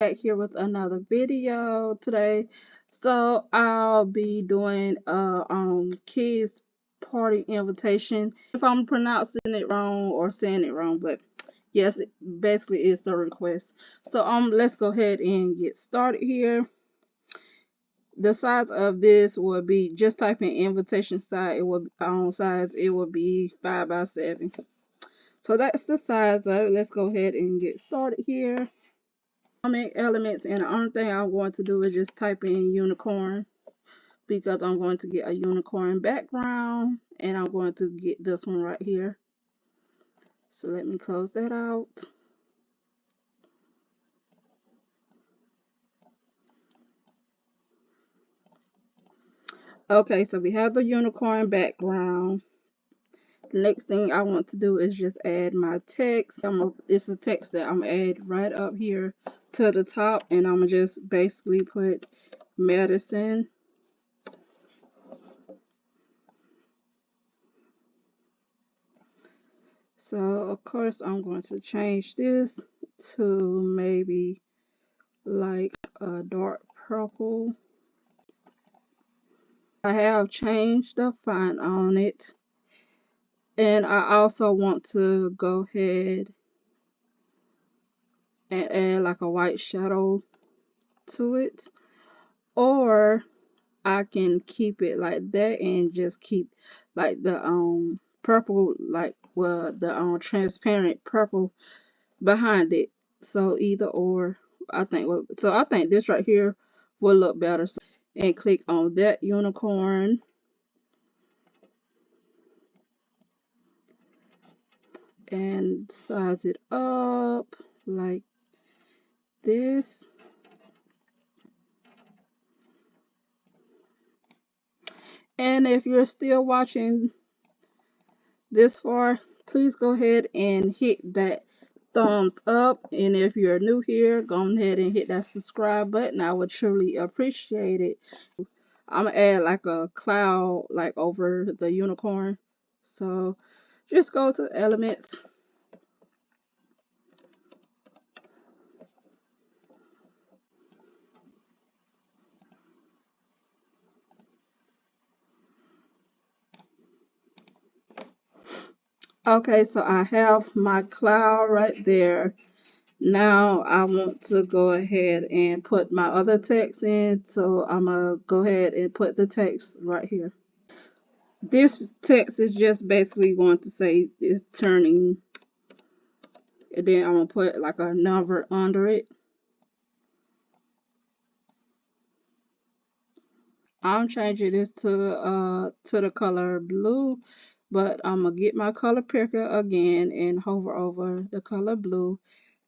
Back here with another video today. So I'll be doing a kids party invitation. If I'm pronouncing it wrong or saying it wrong, but yes, it basically is a request. So let's go ahead and get started here. The size of this will be, just type in invitation size, it will size, it will be 5x7. So that's the size of it. Let's go ahead and get started here. Elements, and the only thing I'm going to do is just type in unicorn, because I'm going to get a unicorn background, and I'm going to get this one right here. So let me close that out. Okay, so we have the unicorn background. The next thing I want to do is just add my text. It's a text that I'm gonna add right up here to the top, and I'm gonna just basically put medicine. So of course I'm going to change this to maybe like a dark purple. I have changed the font on it, and I also want to go ahead and add like a white shadow to it, or I can keep it like that and just keep like the purple, like, well, the transparent purple behind it. So either or, I think this right here will look better. So, and click on that unicorn, and size it up like this. And if you're still watching this far, please go ahead and hit that thumbs up, and if you're new here, go ahead and hit that subscribe button. I would truly appreciate it. I'm gonna add like a cloud like over the unicorn. So just go to elements, okay, so I have my cloud right there. Now I want to go ahead and put my other text in, so I'm gonna go ahead and put the text right here. This text is just basically going to say it's turning, and then I'm gonna put like a number under it. I'm changing this to the color blue, but I'm gonna get my color picker again and hover over the color blue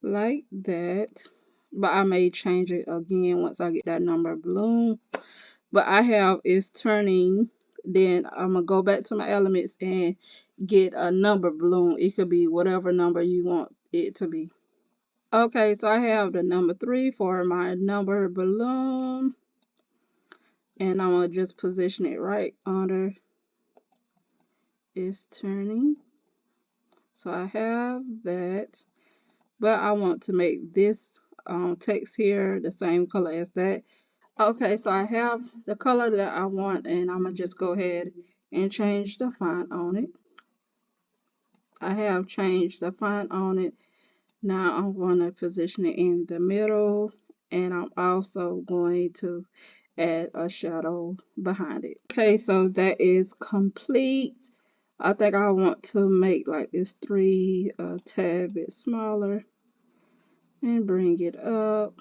like that. But I may change it again once I get that number blue. But I have is turning. Then I'm gonna go back to my elements and get a number balloon. It could be whatever number you want it to be. Okay, so I have the number 3 for my number balloon, and I'm gonna just position it right under is turning. So I have that, but I want to make this text here the same color as that. Okay, so I have the color that I want, and I'm gonna just go ahead and change the font on it. I have changed the font on it. Now I'm going to position it in the middle, and I'm also going to add a shadow behind it. Okay, so that is complete. I think I want to make like this 3 a tad bit smaller and bring it up.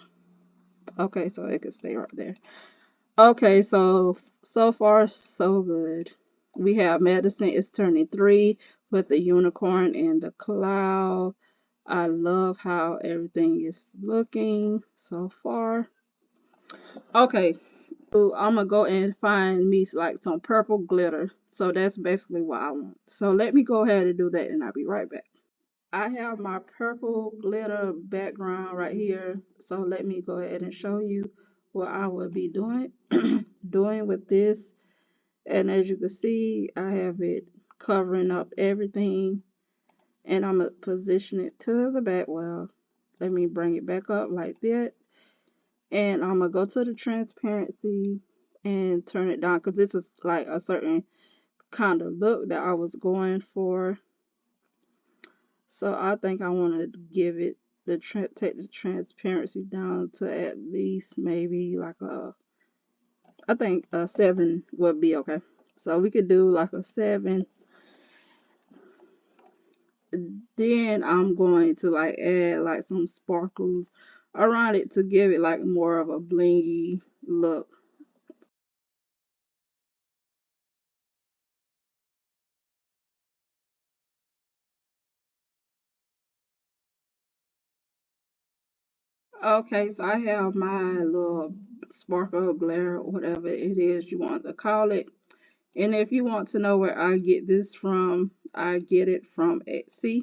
Okay, so it can stay right there. Okay, so far so good. We have medicine is turning 3 with the unicorn and the cloud. I love how everything is looking so far. Okay, so I'm gonna go and find me like some purple glitter. So that's basically what I want. So let me go ahead and do that, and I'll be right back. I have my purple glitter background right here. So let me go ahead and show you what I will be doing doing with this. And as you can see, I have it covering up everything, and I'm gonna position it to the back. Well, let me bring it back up like that. And I'm gonna go to the transparency and turn it down because this is like a certain kind of look that I was going for. So I think I want to give it take the transparency down to at least maybe like I think a 7 would be okay. So we could do like a 7. Then I'm going to like add like some sparkles around it to give it like more of a blingy look. Okay, so I have my little sparkle glare, whatever it is you want to call it. And if you want to know where I get this from, I get it from Etsy.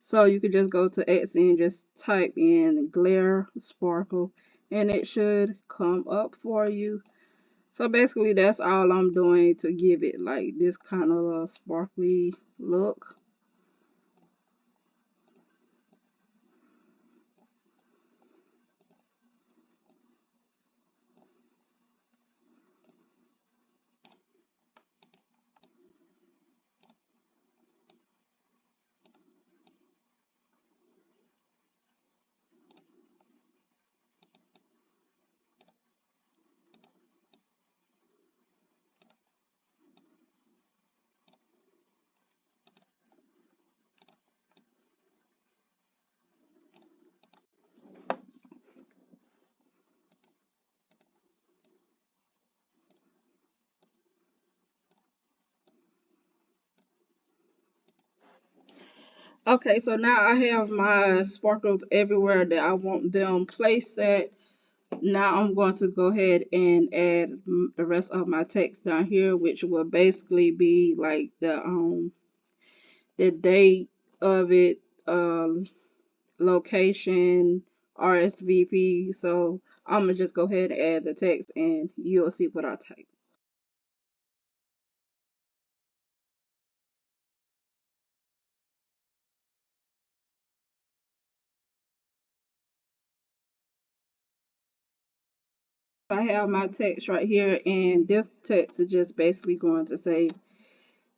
So you could just go to Etsy and just type in glare sparkle and it should come up for you. So basically that's all I'm doing to give it like this kind of sparkly look. Okay, so now I have my sparkles everywhere that I want them placed at. Now I'm going to go ahead and add the rest of my text down here, which will basically be like the date of it, location, RSVP. So I'm gonna just go ahead and add the text, and you'll see what I type. I have my text right here, and this text is just basically going to say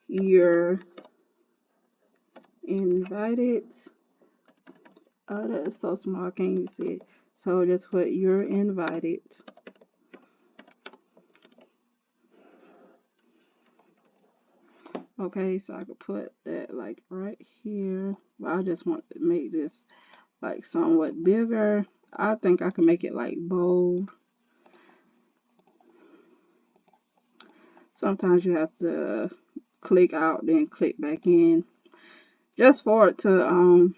you're invited. Oh, that is so small, can't you see it? So just put you're invited. Okay, so I could put that like right here. But I just want to make this like somewhat bigger. I think I can make it like bold. Sometimes you have to click out, then click back in, just for it to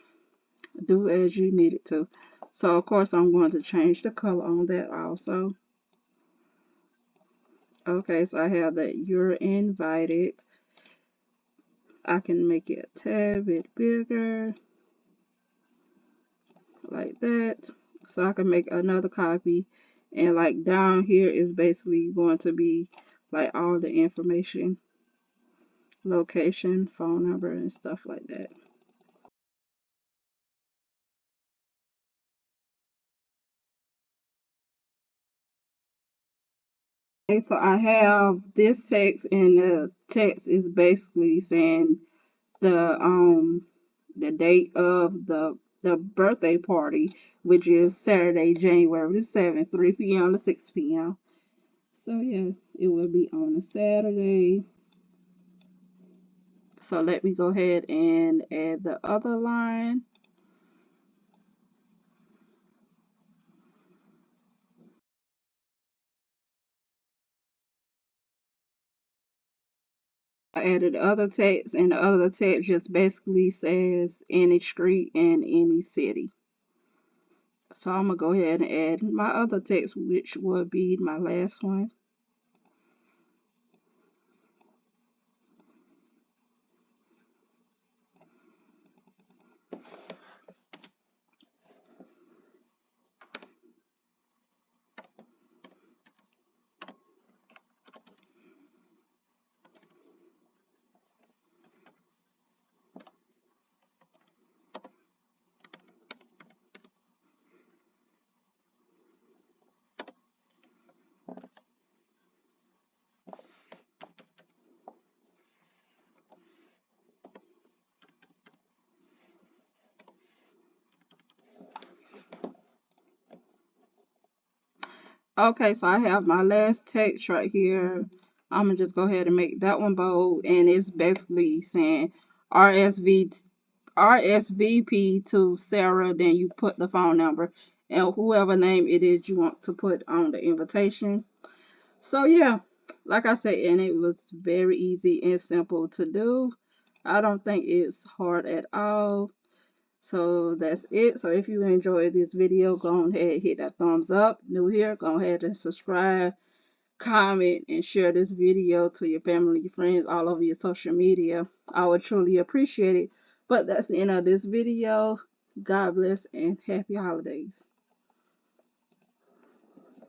do as you need it to. So of course I'm going to change the color on that also. Okay, so I have that you're invited. I can make it a tad bit bigger, like that. So I can make another copy. And like down here is basically going to be like all the information, location, phone number, and stuff like that. Okay, so I have this text, and the text is basically saying the date of the birthday party, which is Saturday, January the 7th, 3 p.m. to 6 p.m. So yeah, it will be on a Saturday. So let me go ahead and add the other line. I added the other text, and the other text just basically says any street and any city. So I'm gonna go ahead and add my other text, which will be my last one. Okay, so I have my last text right here. I'm gonna just go ahead and make that one bold, and it's basically saying RSV, RSVP to Sarah. Then you put the phone number and whoever name it is you want to put on the invitation. So yeah, like I said, and it was very easy and simple to do. I don't think it's hard at all. So that's it. So if you enjoyed this video, go ahead, hit that thumbs up. New here, go ahead and subscribe, comment, and share this video to your family, your friends, all over your social media. I would truly appreciate it. But that's the end of this video. God bless and happy holidays.